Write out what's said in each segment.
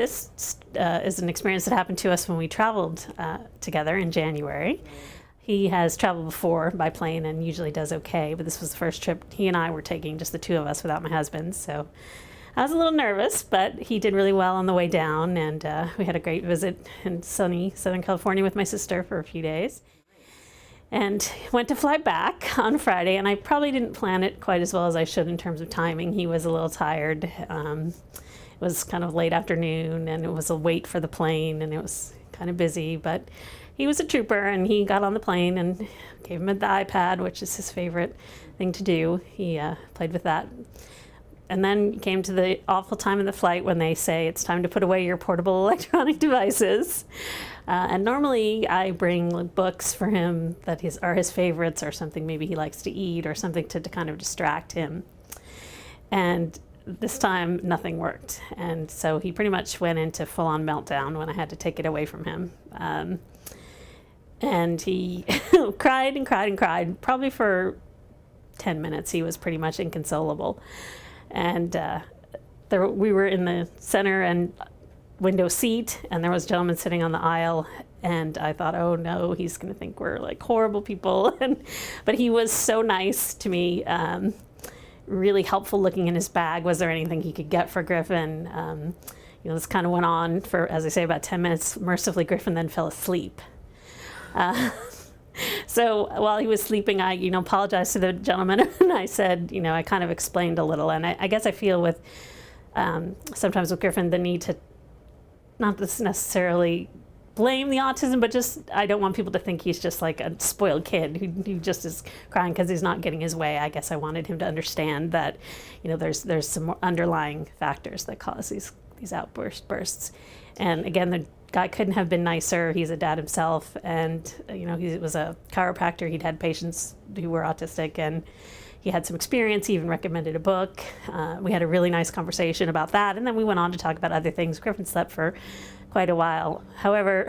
This is an experience that happened to us when we traveled together in January. He has traveled before by plane and usually does okay, but this was the first trip he and I were taking, just the two of us without my husband. So I was a little nervous, but he did really well on the way down, and we had a great visit in sunny Southern California with my sister for a few days. And went to fly back on Friday, and I probably didn't plan it quite as well as I should in terms of timing. He was a little tired. It was kind of late afternoon, and it was a wait for the plane, and it was kind of busy, but he was a trooper, and he got on the plane and gave him the iPad, which is his favorite thing to do. He played with that. And then came to the awful time in the flight when they say it's time to put away your portable electronic devices. And normally I bring books for him that are his favorites, or something maybe he likes to eat, or something to kind of distract him. And this time nothing worked. And so he pretty much went into full-on meltdown when I had to take it away from him. And he cried and cried and cried. Probably for 10 minutes he was pretty much inconsolable. And we were in the center and window seat, and there was a gentleman sitting on the aisle, and I thought, oh no, he's going to think we're like horrible people. But he was so nice to me, really helpful looking in his bag. Was there anything he could get for Griffin? This kind of went on for, as I say, about 10 minutes. Mercifully, Griffin then fell asleep. So while he was sleeping, I, apologized to the gentleman, and I said, I kind of explained a little. And I guess I feel with, sometimes with Griffin, the need to not necessarily blame the autism, but just, I don't want people to think he's just like a spoiled kid who just is crying because he's not getting his way. I guess I wanted him to understand that, there's some more underlying factors that cause these outbursts. And again, the guy couldn't have been nicer. He's a dad himself, and he was a chiropractor. He'd had patients who were autistic, and he had some experience. He even recommended a book. We had a really nice conversation about that, and then we went on to talk about other things. Griffin slept for quite a while. However,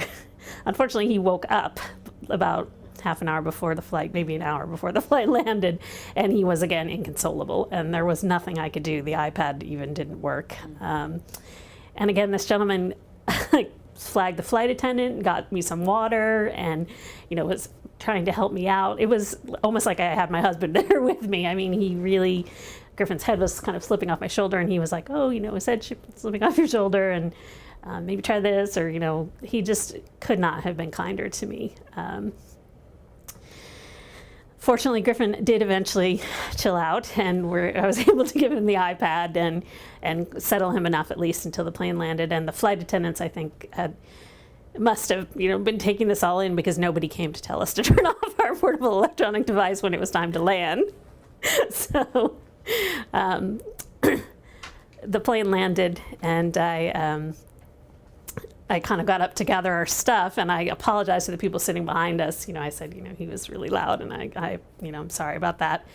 unfortunately, he woke up about half an hour before the flight, maybe an hour before the flight landed, and he was again inconsolable, and there was nothing I could do. The iPad even didn't work. And again, this gentleman flagged the flight attendant, got me some water, and was trying to help me out. It was almost like I had my husband there with me. I mean, Griffin's head was kind of slipping off my shoulder, and he was like, oh, his head slipping off your shoulder, and maybe try this, or he just could not have been kinder to me. Fortunately, Griffin did eventually chill out, and I was able to give him the iPad and settle him enough, at least until the plane landed. And the flight attendants, I think, must have been taking this all in, because nobody came to tell us to turn off our portable electronic device when it was time to land. So the plane landed, and I kind of got up to gather our stuff, and I apologized to the people sitting behind us. I said, he was really loud, and I'm sorry about that.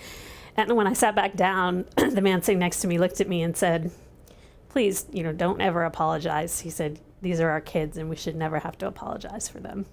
And when I sat back down, the man sitting next to me looked at me and said, please, don't ever apologize. He said, these are our kids, and we should never have to apologize for them.